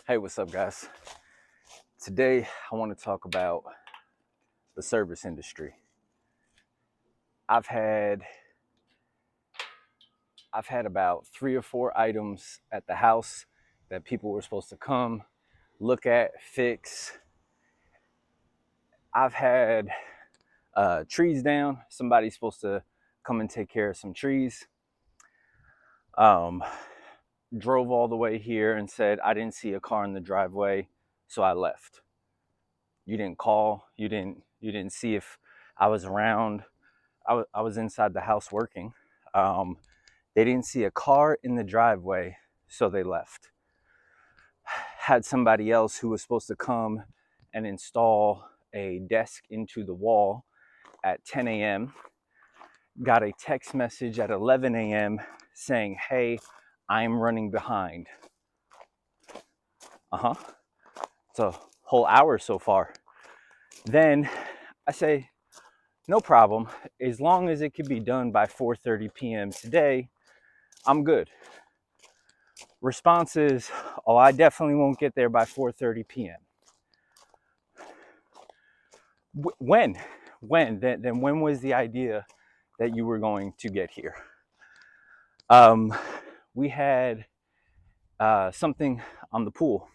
Hey, what's up, guys? Today, I want to talk about the service industry. I've had I've had about 3 or 4 items at the house that people were supposed to come look at, fix. I've had trees down. Somebody's supposed to come and take care of some trees. Um, Drove all the way here and said I didn't see a car in the driveway, so I left. You didn't call. You didn't see if I was around. I was inside the house working. They didn't see a car in the driveway, so they left. Had somebody else who was supposed to come and install a desk into the wall at 10 a.m. Got a text message at 11 a.m. saying, "Hey, I'm running behind." It's a whole hour so far. Then I say, no problem. As long as it could be done by 4:30 p.m. today, I'm good. Response is, "Oh, I definitely won't get there by 4:30 p.m." When? Then when was the idea that you were going to get here? We had something on the pool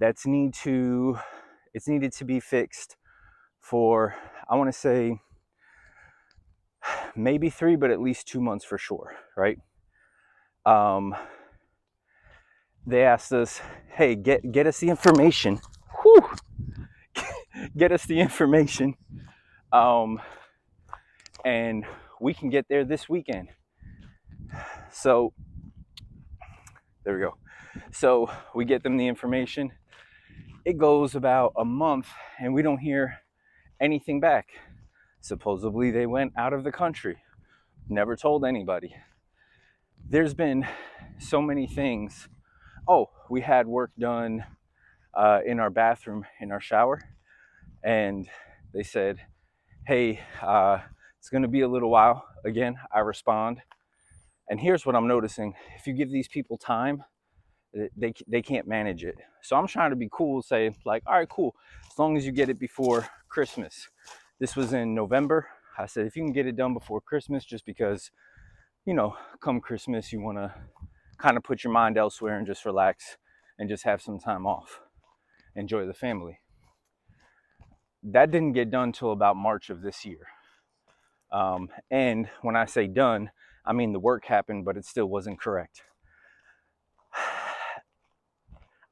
it's needed to be fixed for, I want to say, maybe 3, but at least 2 months for sure, right? They asked us, "Hey, get us the information." Whew, get us the information, and we can get there this weekend. So there we go. So we get them the information. It goes about a month, and we don't hear anything back. Supposedly they went out of the country. Never told anybody. There's been so many things. Oh, we had work done in our bathroom, in our shower, and they said, "Hey, it's going to be a little while." Again, I respond, and here's what I'm noticing: if you give these people time, they can't manage it. So I'm trying to be cool, say like, "All right, cool, as long as you get it before Christmas." This was in November. I said, if you can get it done before Christmas, just because, come Christmas, you want to kind of put your mind elsewhere and just relax and just have some time off, enjoy the family. That didn't get done till about March of this year. And when I say done, I mean the work happened, but it still wasn't correct.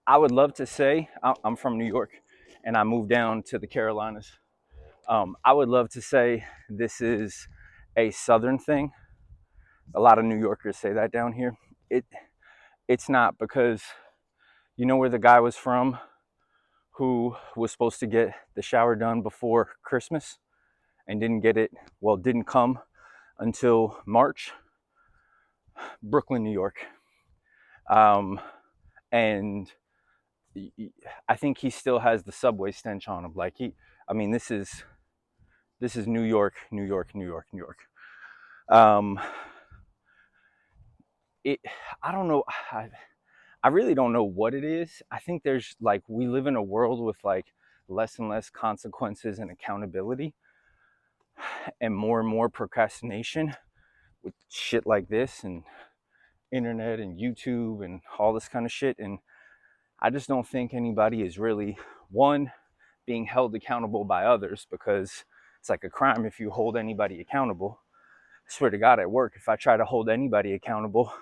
I would love to say, I'm from New York and I moved down to the Carolinas. I would love to say this is a Southern thing. A lot of New Yorkers say that down here. It's not, because you know where the guy was from who was supposed to get the shower done before Christmas and didn't come until March? Brooklyn, New York. And I think he still has the subway stench on him. This is New York, New York, New York, New York. I don't know. I really don't know what it is. I think there's we live in a world with less and less consequences and accountability, and more procrastination with shit like this and internet and YouTube and all this kind of shit. And I just don't think anybody is really, one, being held accountable by others, because it's like a crime if you hold anybody accountable. I swear to God, at work, if I try to hold anybody accountable,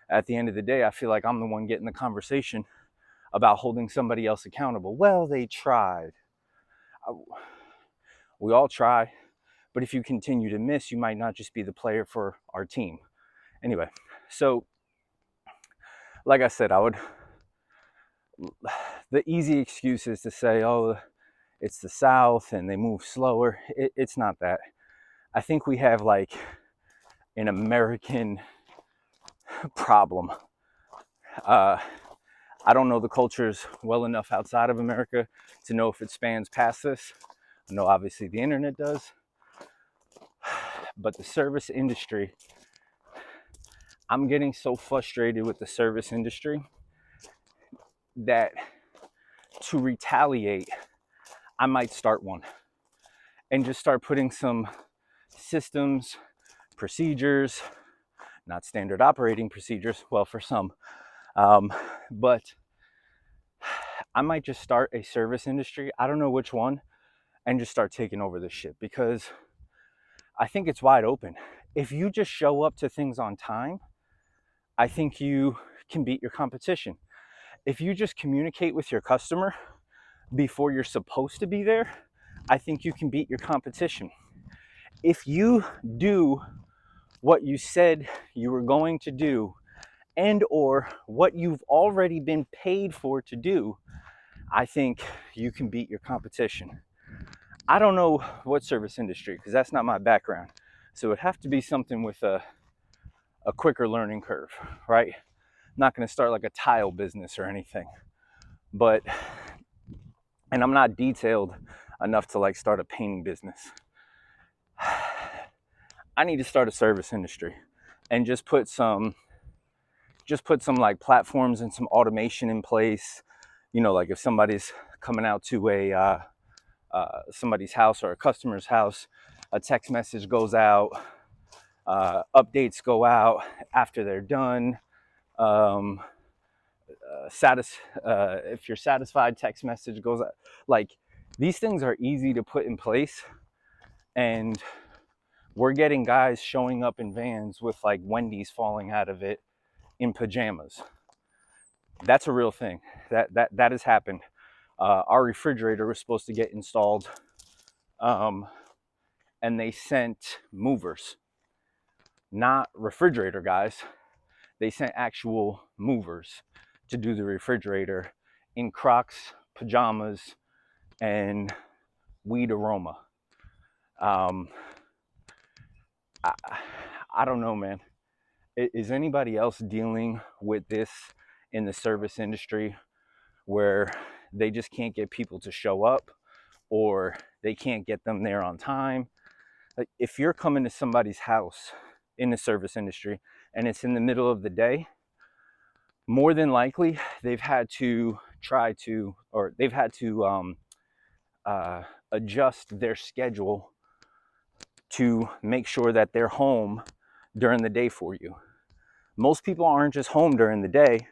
at the end of the day, I feel like I'm the one getting the conversation about holding somebody else accountable. Well, they tried. We all try, but if you continue to miss, you might not just be the player for our team. Anyway, so like I said, the easy excuse is to say, "Oh, it's the South and they move slower." It's not that. I think we have an American problem. I don't know the cultures well enough outside of America to know if it spans past this. I know obviously the internet does. But the service industry, I'm getting so frustrated with the service industry. that to retaliate, I might start one and just start putting some systems, procedures, not standard operating procedures, well, for some, but I might just start a service industry. I don't know which one, and just start taking over this shit because I think it's wide open. If you just show up to things on time, I think you can beat your competition. If you just communicate with your customer before you're supposed to be there, I think you can beat your competition. If you do what you said you were going to do and or what you've already been paid for to do, I think you can beat your competition. I don't know what service industry, because that's not my background. So it'd have to be something with a quicker learning curve, right? I'm not going to start like a tile business or anything. But, and I'm not detailed enough to like start a painting business. I need to start a service industry and just put some like platforms and some automation in place. You know, like if somebody's coming out to a somebody's house or a customer's house, a text message goes out, updates go out after they're done. If you're satisfied, text message goes out. Like, these things are easy to put in place, and we're getting guys showing up in vans with like Wendy's falling out of it in pajamas. That's a real thing. That has happened. Our refrigerator was supposed to get installed, and they sent movers, not refrigerator guys. They sent actual movers to do the refrigerator in Crocs, pajamas, and weed aroma. I don't know, man. Is anybody else dealing with this in the service industry where they just can't get people to show up, or they can't get them there on time? Like, if you're coming to somebody's house in the service industry and it's in the middle of the day, more than likely they've had to adjust their schedule to make sure that they're home during the day for you. Most people aren't just home during the day,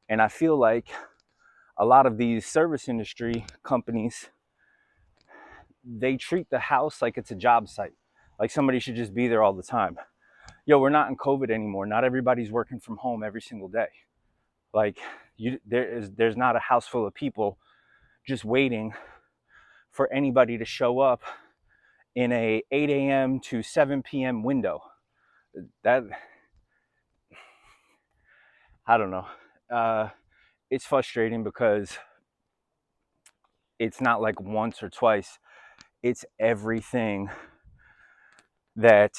and I feel like a lot of these service industry companies, they treat the house like it's a job site, like somebody should just be there all the time. Yo, we're not in COVID anymore. Not everybody's working from home every single day. Like, there's not a house full of people just waiting for anybody to show up in a 8 a.m. to 7 p.m. window. That, I don't know. It's frustrating because it's not like once or twice. It's everything that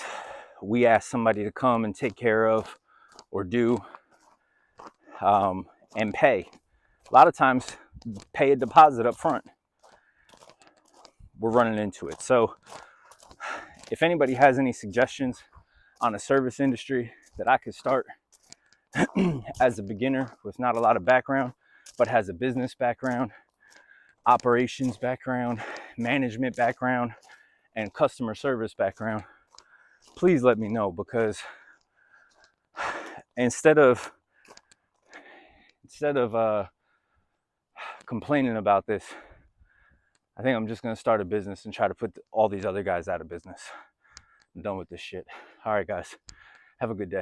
we ask somebody to come and take care of or do, and pay. A lot of times, pay a deposit up front. We're running into it. So if anybody has any suggestions on a service industry that I could start as a beginner with not a lot of background, but has a business background, operations background, management background, and customer service background, please let me know, because instead of complaining about this, I think I'm just going to start a business and try to put all these other guys out of business. I'm done with this shit. All right, guys. Have a good day.